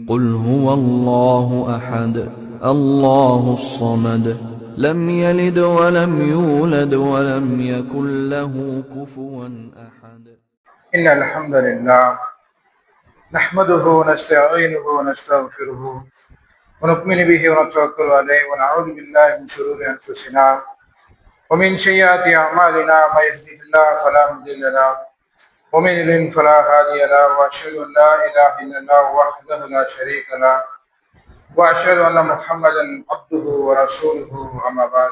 قل هو الله أحد الله الصمد لم يلد ولم يولد ولم يكن له كفوا أحد. إن الحمد لله نحمده ونستعينه ونستغفره ونؤمن به ونتوكل عليه ونعوذ بالله من شرور أنفسنا ومن سيئات أعمالنا من يهده الله فلا مضل له ومن يضلل فلا هادي له وأشهد أن لا إله إلا الله وحده لا شريك له وأشهد أن محمدا عبده ورسوله أما بعد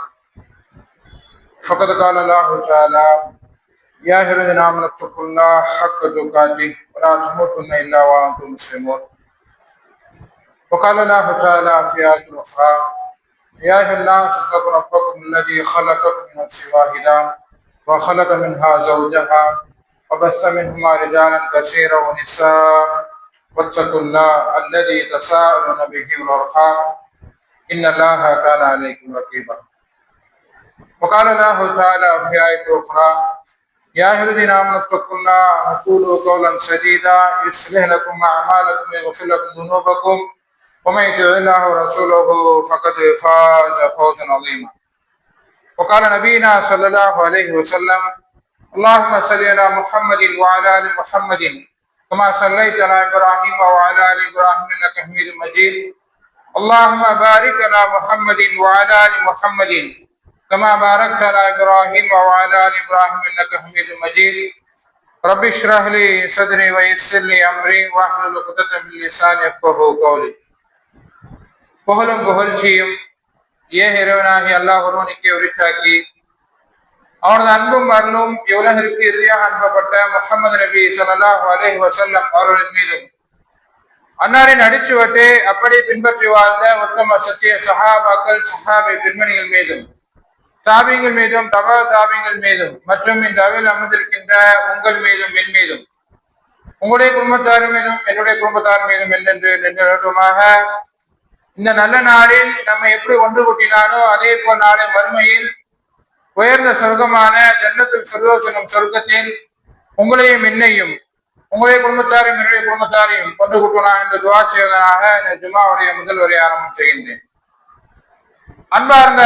فقد قال الله تعالى يا أيها الذين آمنوا اتقوا الله حق تقاته ولا تموتن إلا وأنتم مسلمون. وقال الله تعالى في آية أخرى يا أيها الناس اتقوا ربكم الذي خلقكم من نفس واحدة وخلق منها زوجها وبث منهما رجالا كثيرا ونساء واتقوا الله الذي تساءلون به والأرحام إن الله كان عليكم رقيبا. وقال الله تعالى في آية أخرى يا أيها الذين آمنوا اتقوا الله وقولوا قولا سديدا يصلح لكم أعمالكم ويغفر لكم ذنوبكم ومن يطع الله ورسوله فقد فاز فوزا عظيما. وقال نبينا صلى الله عليه وسلم اللهم صل على محمد وعلى آل محمد كما صليت على إبراهيم وعلى آل إبراهيم إنك حميد مجيد. اللهم بارك على محمد وعلى آل محمد كما باركت على إبراهيم وعلى آل إبراهيم إنك حميد مجيد. رب اشرح لي صدري ويسر لي أمري واحلل عقدة من لساني يفقهوا قولي. புகழும் புகழ்ச்சியும் ஏக இறைவனாகி அல்லாஹ் ஒருவனுக்கே உரித்தாக்கி அவனது அன்பும் அருளும் இவ்வுலகிற்கு இறுதியாக அனுப்பப்பட்ட முஹம்மது நபி ஸல்லல்லாஹு அலைஹி வஸல்லம் அவர்களின் மீதும் அன்னாரின் அடிச்சுவட்டை அப்படி பின்பற்றி வாழ்ந்த உத்தம சத்திய சஹாபாக்கள் சஹாபி பெண்மணிகள் மீதும் தாபியங்கள் மீதும் தபா தாபியங்கள் மீதும் மற்றும் இந்த அவையில் அமர்ந்திருக்கின்ற உங்கள் மீதும் என் மீதும் உங்களுடைய குடும்பத்தார் மீதும் என்னுடைய குடும்பத்தார் மீதும் என்னென்று நின்றமாக இந்த நல்ல நாளில் நம்ம எப்படி ஒன்று கூட்டினானோ அதே போல் நாளை மறுமையில் உயர்ந்த சொர்க்கமான ஜன்னத்துல் ஃபிர்தௌஸ் எனும் சொர்க்கத்தில் உங்களையும் என்னையும் உங்களுடைய குடும்பத்தாரையும் என்னுடைய குடும்பத்தாரையும் கொண்டு கூட்டுவான் என்று துவா செய்வதனாக இந்த ஜும்மாவுடைய முதல் உரை ஆரம்பம் செய்கின்றேன். அன்பார்ந்த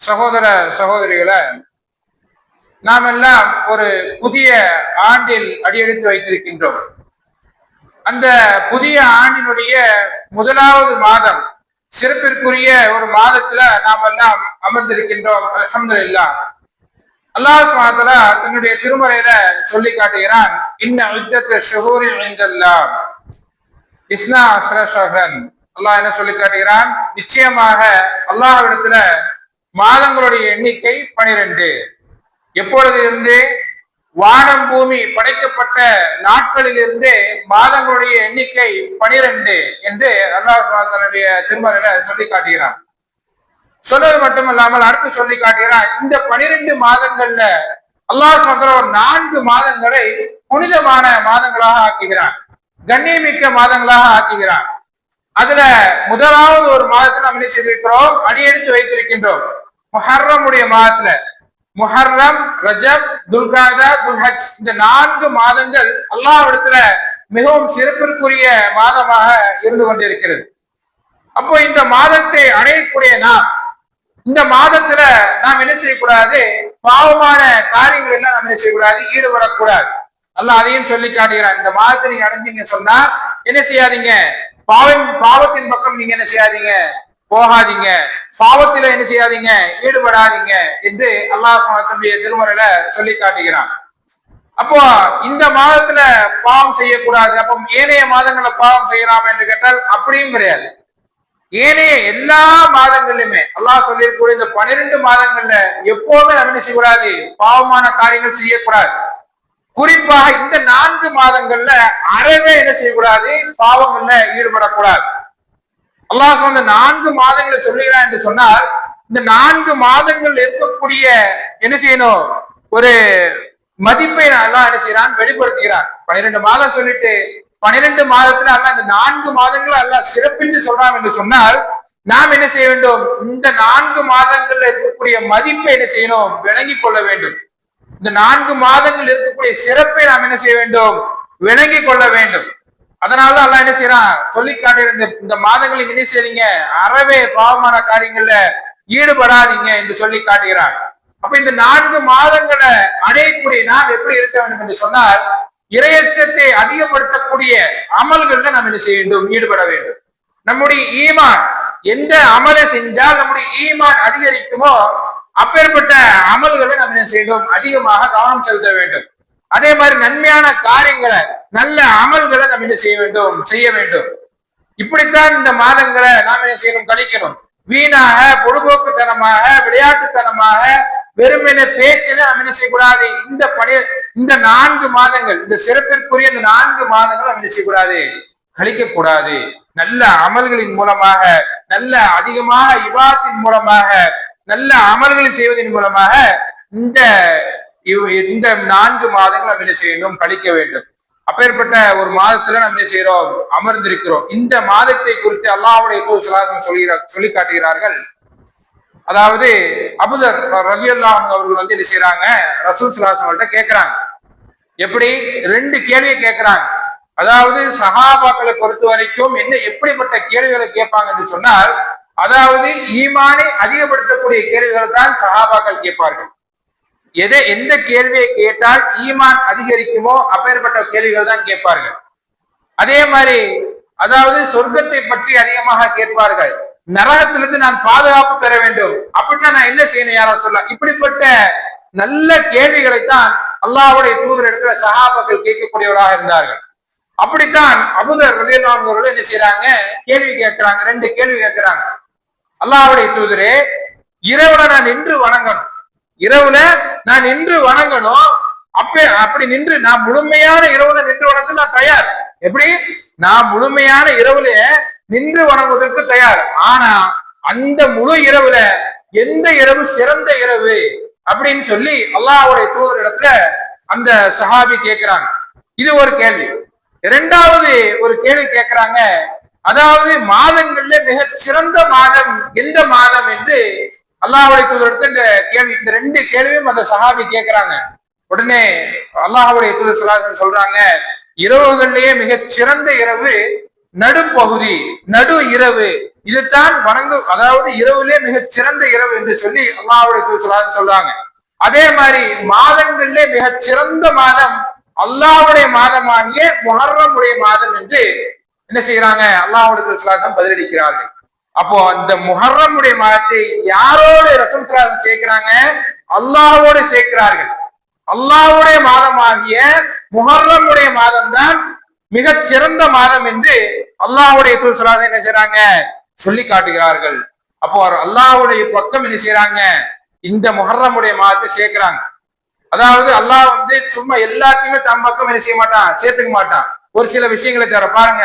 சகோதர சகோதரிகளை, நாம் எல்லாம் ஒரு புதிய ஆண்டில் அடியெடுத்து வைத்திருக்கின்றோம். அந்த புதிய ஆண்டினுடைய முதலாவது மாதம் சிறப்பிற்குரிய ஒரு மாதத்துல நாம் எல்லாம் அமர்ந்திருக்கின்றோம். அல்ஹம்துலில்லாஹ். அல்லாஹ் சுப்ஹானஹு வ தஆலா தன்னுடைய திருமறையில சொல்லி காட்டுகிறான் இன்ன உத்தத்த ஷுஹூரில் இன்தல்லாஹ் இஸ்னா அஸ்ர ஷஹ்ரன். அல்லாஹ் என்ன சொல்லி காட்டுகிறான், நிச்சயமாக அல்லாஹ்விடத்துல மாதங்களுடைய எண்ணிக்கை 12. எப்பொழுது இருந்து வானம் பூமி படைக்கப்பட்ட நாட்களில் இருந்தே மாதங்களுடைய எண்ணிக்கை 12 என்று அல்லாஹ் தன்னுடைய திருமறையில சொல்லி காட்டுகிறான். சொன்னது மட்டுமல்லாமல் அடுத்து சொல்லி காட்டுகிறான், இந்த 12 மாதங்கள்ல அல்லாஹ் ஒரு 4 மாதங்களை புனிதமான மாதங்களாக ஆக்குகிறான், கண்ணியமிக்க மாதங்களாக ஆக்குகிறான். அதுல முதலாவது ஒரு மாதத்தை நாம் என்ன செய்திருக்கிறோம், அடியெடுத்து வைத்திருக்கின்றோம். முஹர்ரமுடைய மாதத்துல முஹர்ரம், ரஜப், துல்காதா, துல்ஹஜ் இந்த 4 மாதங்கள் அல்லாஹ்விடத்துல மிகவும் சிறப்பிற்குரிய மாதமாக இருந்து கொண்டிருக்கிறது. அப்போ இந்த மாதத்தை அடையக்கூடிய நாம் இந்த மாதத்துல நாம் என்ன செய்யக்கூடாது, பாவமான காரியங்கள் எல்லாம் நாம் என்ன செய்யக்கூடாது, ஈடுபடக்கூடாது. அல்லாஹ் அதையும் சொல்லி காட்டுகிறான். இந்த மாதத்தை நீங்க அடைஞ்சீங்க சொன்னா என்ன செய்யாதீங்க, பாவத்தின் பக்கம் நீங்க என்ன செய்யாதீங்க, போகாதீங்க, பாவத்தில என்ன செய்யாதீங்க, ஈடுபடாதீங்க என்று அல்லாஹ் தன்னுடைய திருமறையில சொல்லி காட்டுகிறான். அப்போ இந்த மாதத்துல பாவம் செய்யக்கூடாது. அப்போ ஏனைய மாதங்கள்ல பாவம் செய்யலாமா என்று கேட்டால் அப்படியும் கிடையாது. ஏனைய எல்லா மாதங்களிலுமே அல்லாஹ் சொல்லியிருக்கூடிய இந்த 12 மாதங்கள்ல எப்பவுமே நம்ம என்ன செய்யக்கூடாது, பாவமான காரியங்கள் செய்யக்கூடாது. குறிப்பாக இந்த 4 மாதங்கள்ல அறவே என்ன செய்யக்கூடாது, பாவங்கள்ல ஈடுபடக்கூடாது. அல்லாஹ் அந்த 4 மாதங்களை சொல்லுகிறான் என்று சொன்னால் இந்த 4 மாதங்கள் இருக்கக்கூடிய என்ன செய்யணும், ஒரு மதிப்பை அல்லாஹ் என்ன செய்யறான், வெளிப்படுத்துகிறான். 12 மாதம் சொல்லிட்டு 12 மாதத்துல அல்லாஹ் இந்த 4 மாதங்களை அல்லாஹ் சிறப்பித்து சொல்றான் என்று சொன்னால் நாம் என்ன செய்ய வேண்டும், இந்த 4 மாதங்கள்ல இருக்கக்கூடிய மதிப்பை என்ன செய்யணும், விளங்கி கொள்ள வேண்டும். இந்த 4 மாதங்கள் இருக்கக்கூடிய சிறப்பை நாம் என்ன செய்ய வேண்டும், விளங்கி கொள்ள வேண்டும். அதனாலதான் அல்லாஹ் என்ன செய்யறான் சொல்லி காட்டுற இந்த மாதங்களுக்கு என்ன செய்றீங்க, அறவே பாவமான காரியங்கள்ல ஈடுபடாதீங்க என்று சொல்லி காட்டுகிறான். அப்ப இந்த 4 மாதங்களை அடையக்கூடிய நாம் எப்படி இருக்க வேண்டும் என்று சொன்னால், இறையச்சத்தை அதிகப்படுத்தக்கூடிய அமல்கள்ல நாம் என்ன செய்ய வேண்டும், ஈடுபட வேண்டும். நம்முடைய ஈமான் எந்த அமலை செஞ்சால் நம்முடைய ஈமான் அதிகரிக்குமோ அப்பேற்பட்ட அமல்களை நம்ம என்ன செய்யணும், அதிகமாக கவனம் செலுத்த வேண்டும். அதே மாதிரி நன்மையான காரியங்களை, நல்ல அமல்களை நம்ம என்ன செய்ய வேண்டும். இப்படித்தான் இந்த மாதங்களை நாம் என்ன செய்யணும், கழிக்கணும். வீணாக, பொழுதுபோக்குத்தனமாக, விளையாட்டுத்தனமாக, வெறுமென பேச்சில நம்ம என்ன செய்யக்கூடாது. இந்த 4 மாதங்கள், இந்த சிறப்பிற்குரிய இந்த 4 மாதங்கள் நம்ம என்ன செய்யக்கூடாது, கழிக்க கூடாது. நல்ல அமல்களின் மூலமாக, நல்ல அதிகமாக இபாதத்தின் மூலமாக, நல்ல அமல்களை செய்வதன் மூலமாக இந்த 4 மாதங்கள் நம்ம என்ன செய்யணும், கழிக்க வேண்டும். அப்பேற்பட்ட ஒரு மாதத்துல நம்ம என்ன செய்யறோம், அமர்ந்திருக்கிறோம். இந்த மாதத்தை குறித்து அல்லாஹ்வுடைய தூதர் சொல்லி காட்டுகிறார்கள். அதாவது அபூதர் ரலியல்லாஹு அன்ஹு அவர்கள் என்ன செய்யறாங்க, ரசூல் ஸல்லல்லாஹு அலைஹி வஸல்லம் கேட்கிறாங்க. எப்படி 2 கேள்வியை கேட்கிறாங்க. அதாவது சஹாபாக்களை பொறுத்த வரைக்கும் எப்படிப்பட்ட கேள்விகளை கேட்பாங்க என்று சொன்னால், அதாவது ஈமானை அதிகப்படுத்தக்கூடிய கேள்விகள் தான் சஹாபாக்கள் கேட்பார்கள். எந்த கேள்வியை கேட்டால் ஈமான் அதிகரிக்குமோ அப்பேற்பட்ட கேள்விகள் தான் கேட்பார்கள். அதே மாதிரி அதாவது சொர்க்கத்தை பற்றி அதிகமாக கேட்பார்கள். நரகத்திலிருந்து நான் பாதுகாப்பு பெற வேண்டும் அப்படின்னா நான் என்ன செய்யணும், யாரா சொல்ல. இப்படிப்பட்ட நல்ல கேள்விகளைத்தான் அல்லாஹ்வுடைய தூதர் இடத்துல சஹாபாக்கள் கேட்கக்கூடியவராக இருந்தார்கள். அப்படித்தான் அபூதர் ரலியல்லாஹு அன்ஹு அவர்கள் என்ன செய்யறாங்க, கேள்வி கேட்கிறாங்க. 2 கேள்வி கேட்கிறாங்க. அல்லாஹ்வுடைய தூதரே, இரவுல நான் நின்று வணங்கணும், இரவுல நான் நின்று வணங்கணும். அப்படி நின்று நான் முழுமையான இரவுல நின்று வணங்க நான் தயார். எப்படி, நான் முழுமையான இரவுல நின்று வணங்குவதற்கு தயார். ஆனா அந்த முழு இரவுல எந்த இரவு சிறந்த இரவு அப்படின்னு சொல்லி அல்லாஹ்வுடைய தூதர் இடத்துல அந்த சஹாபி கேட்கிறாங்க. இது ஒரு கேள்வி. 2வது ஒரு கேள்வி கேட்கிறாங்க. அதாவது மாதங்கள்ல மிக சிறந்த மாதம் எந்த மாதம் என்று அல்லாஹ்வுடைய தூதர் இந்த கேள்வி, இந்த 2 கேள்வியும் அந்த சஹாபி கேட்கிறாங்க. உடனே அல்லாஹ்வுடைய தூதர் ஸல்லல்லாஹு அலைஹி வஸல்லம் சொல்றாங்க, இரவுகளிலேயே மிக சிறந்த இரவு நடுப்பகுதி, நடு இரவு, இதுதான் அதாவது இரவுலே மிக சிறந்த இரவு என்று சொல்லி அல்லாஹ்வுடைய தூதர் ஸல்லல்லாஹு அலைஹி வஸல்லம் சொல்றாங்க. அதே மாதிரி மாதங்களிலே மிக சிறந்த மாதம் அல்லாஹ்வுடைய மாதமாகிய முஹர்ரம் உடைய மாதம் என்று என்ன செய்யறாங்க, அல்லாஹ்வுடைய தூதர் ஸல்லல்லாஹு அலைஹி வஸல்லம் பதிலளிக்கிறார்கள். அப்போ அந்த முஹர்ரம் உடைய மாதத்தை யாரோடு ரசூல் ஸல்லல்லாஹு அலைஹி வஸல்லம் சேர்க்கிறாங்க, அல்லாஹ்வோடு சேர்க்கிறார்கள். அல்லாஹ்வுடைய மாதமாகிய முஹர்ரம் உடைய மாதம் தான் மிக சிறந்த மாதம் என்று அல்லாஹ்வுடைய தூதர் ஸல்லல்லாஹு அலைஹி வஸல்லம் என்ன செய்றாங்க, சொல்லி காட்டுகிறார்கள். அப்போ அல்லாஹ்வுடைய பக்கம் என்ன செய்யறாங்க, இந்த முஹர்ரம் உடைய மாதத்தை சேர்க்கிறாங்க. அதாவது அல்லாஹ் சும்மா எல்லாத்தையுமே தம் பக்கம் என்ன செய்ய மாட்டான், சேர்த்துக்க மாட்டான். ஒரு சில விஷயங்களை தவிர பாருங்க,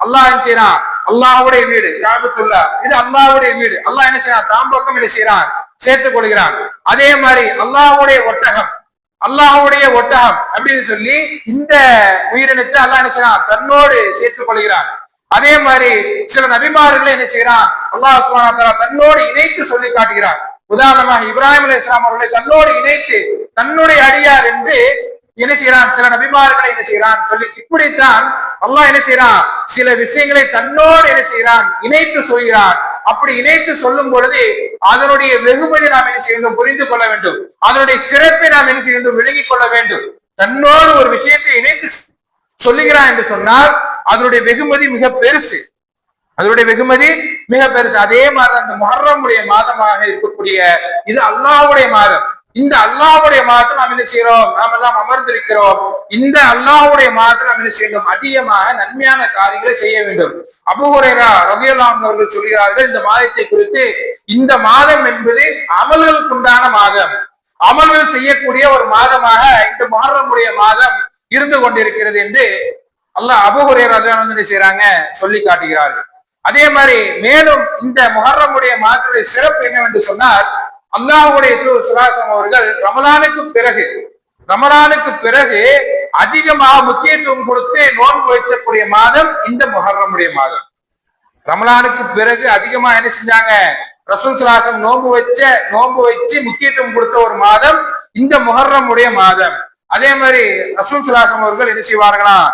அல்லாஹ் என்ன செய்யறான், அல்லாஹ்வுடைய வீடு காபத்துல்லா, இது அல்லாஹ்வுடைய வீடு. அல்லாஹ் என்ன செய்யறான், தாம் பக்கம் என்ன செய்யறான், சேர்த்துக் கொள்கிறான். அதே மாதிரி அல்லாஹ்வுடைய ஒட்டகம், அல்லாஹ்வுடைய ஒட்டகம் அப்படின்னு சொல்லி இந்த உயிரினத்தை அல்லாஹ் என்ன செய்யறான், தன்னோடு சேர்த்துக் கொள்கிறான். அதே மாதிரி சில நபிமார்களை என்ன செய்யறான், அல்லாஹ் சுப்ஹானஹு வ தஆலா தன்னோடு இணைத்து சொல்லி காட்டுகிறான். உதாரணமாக இப்ராஹிம் அலைஹிஸ்ஸலாம் அவர்களை தன்னோடு இணைத்து தன்னுடைய அடியார் என்று என்ன செய்யறான், சில நபிமார்களை என்ன செய்யறான் சொல்லி, இப்படித்தான் அல்லாஹ் என்ன செய்யறான், சில விஷயங்களை தன்னோடு என்ன செய்யறான், இணைத்து சொல்கிறான். அப்படி இணைத்து சொல்லும் பொழுது அதனுடைய வெகுமதி நாம் என்ன செய்ய வேண்டும், புரிந்து கொள்ள வேண்டும். அதனுடைய சிறப்பை நாம் என்ன செய்ய வேண்டும், விளங்கிக் கொள்ள வேண்டும். தன்னோடு ஒரு விஷயத்தை இணைத்து சொல்லுகிறான் என்று சொன்னால் அதனுடைய வெகுமதி மிக பெருசு, அதனுடைய வெகுமதி மிக பெருசு. அதே மாதிரி அந்த முஹர்ரம் உடைய மாதமாக இருக்கக்கூடிய இது அல்லாஹ்வுடைய மாதம். இந்த அல்லாஹ்வுடைய மாதத்தில் நாம் என்ன செய்யறோம், நாம் எல்லாம் அமர்ந்திருக்கிறோம். இந்த அல்லாஹ்வுடைய மாதத்தில் நாம் என்ன செய்யணும், அதிகமாக நன்மையான காரியங்களை செய்ய வேண்டும். அபூ ஹுரைரா ரலியல்லாஹு அன்ஹு அவர்கள் சொல்கிறார்கள் இந்த மாதத்தை குறித்து, இந்த மாதம் என்பது அமல்களுக்குண்டான மாதம், அமல்கள் செய்யக்கூடிய ஒரு மாதமாக இந்த முஹர்ரம் உடைய மாதம் இருந்து கொண்டிருக்கிறது என்று அபூ ஹுரைரா ரலியல்லாஹு அன்ஹு என்ன செய்யறாங்க, சொல்லி காட்டுகிறார்கள். அதே மாதிரி மேலும் இந்த முஹர்ரம் உடைய மாதத்துடைய சிறப்பு என்னவென்று சொன்னால், அல்லாஹ்வுடைய தூதர் ஸல்லல்லாஹு அலைஹி வஸல்லம் அவர்கள் ரமலானுக்கு பிறகு அதிகமாக முக்கியத்துவம் கொடுத்து நோன்பு வைக்கக்கூடிய மாதம் இந்த முஹர்ரம் உடைய மாதம். ரமலானுக்கு பிறகு அதிகமா என்ன செஞ்சாங்க, ரசூல் ஸல்லல்லாஹு அலைஹி வஸல்லம் நோன்பு வச்சு முக்கியத்துவம் கொடுத்த ஒரு மாதம் இந்த முஹர்ரம் உடைய மாதம். அதே மாதிரி ரசூல் ஸல்லல்லாஹு அலைஹி வஸல்லம் அவர்கள் என்ன செய்வார்களாம்,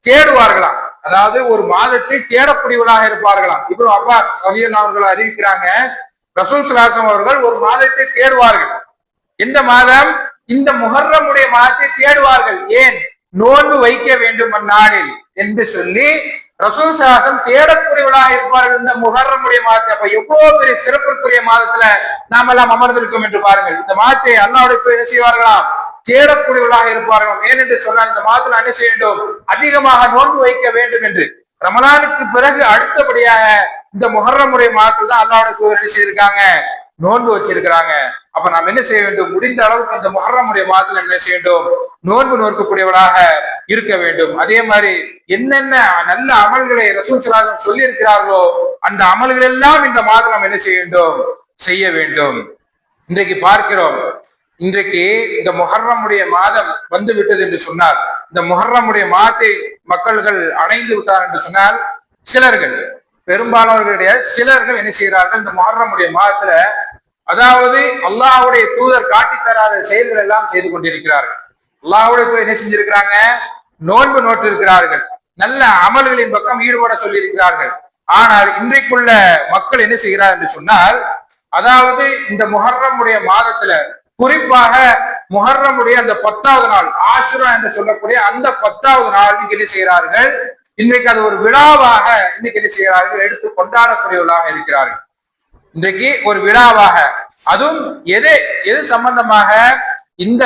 தேடுவார்களாம். அதாவது ஒரு மாதத்தை தேடக்கூடியவர்களாக இருப்பார்களாம். இப்போ அப்பாஸ் ரலியல்லாஹு அவர்கள் அறிவிக்கிறாங்க, ரசூல் ஸல்லல்லாஹு அலைஹி அவர்கள் ஒரு மாதத்தை தேடுவார்கள். எந்த மாதம்? இந்த முஹர்ரமுடைய மாதத்தை தேடுவார்கள். ஏன்? நோன்பு வைக்க வேண்டும் அந்நாளில் என்று சொல்லி ரசூல் ஸல்லல்லாஹு அலைஹி தேடக்கூடியவர்களாக இருப்பார்கள் இந்த முஹர்ரமுடைய மாதத்தை. அப்ப எவ்வளவு பெரிய சிறப்புக்குரிய மாதத்துல நாம் எல்லாம் அமர்ந்திருக்கோம் என்று பாருங்கள். இந்த மாதத்தை அல்லாஹ்வுடைய என்ன செய்வார்களாம்? தேடக்கூடியவர்களாக இருப்பார்கள். ஏனென்று சொன்னால் இந்த மாதத்தில் என்ன செய்ய வேண்டும்? அதிகமாக நோன்பு வைக்க வேண்டும் என்று. ரமலானுக்கு பிறகு அடுத்தபடியாக இந்த முஹர்ரமுடைய மாதத்தில் தான் அல்லாஹ்வுடைய தூதர் என்ன செய்திருக்காங்க? நோன்பு வச்சிருக்கிறாங்க. அப்ப நாம் என்ன செய்ய வேண்டும்? முடிந்த அளவுக்கு இந்த முஹர்ரமுடைய மாதத்தில் என்ன செய்ய வேண்டும்? நோன்பு நோக்கக்கூடியவர்களாக இருக்க வேண்டும். அதே மாதிரி என்னென்ன நல்ல அமல்களை ரசூல் ஸல்லல்லாஹு அலைஹி சொல்லி இருக்கிறார்களோ அந்த அமல்கள் எல்லாம் இந்த மாதம் நாம் என்ன செய்ய வேண்டும்? செய்ய வேண்டும். இன்றைக்கு பார்க்கிறோம், இன்றைக்கு இந்த முஹர்ரமுடைய மாதம் வந்து விட்டது என்று சொன்னால், இந்த முஹர்ரமுடைய மாதத்தை மக்கள்கள் அடைந்து விட்டார் என்று சொன்னால், சிலர்கள், பெரும்பாலானவர்களுடைய சிலர்கள் என்ன செய்கிறார்கள்? இந்த முஹர்ரமுடைய மாதத்துல அதாவது அல்லாஹ்வுடைய தூதர் காட்டி தராத செயல்கள் எல்லாம் செய்து கொண்டிருக்கிறார்கள். அல்லாஹ்வுடைய தூதர் என்ன செஞ்சிருக்கிறாங்க? நோன்பு நோட்டு இருக்கிறார்கள், நல்ல அமல்களின் பக்கம் ஈடுபட சொல்லி இருக்கிறார்கள். ஆனால் இன்றைக்குள்ள மக்கள் என்ன செய்கிறார் என்று சொன்னால், அதாவது இந்த முஹர்ரமுடைய மாதத்துல குறிப்பாக முஹர்ரமுடைய அந்த 10வது நாள் ஆஷுரா என்று சொல்லக்கூடிய அந்த 10வது நாள் என்ன செய்கிறார்கள்? இன்றைக்கு அது ஒரு விழாவாக இன்னைக்கு என்ன செய்கிறார்கள்? எடுத்து கொண்டாடக்கூடியவர்களாக இருக்கிறார்கள். இன்றைக்கு ஒரு விழாவாக, அதுவும் எது சம்பந்தமாக? இந்த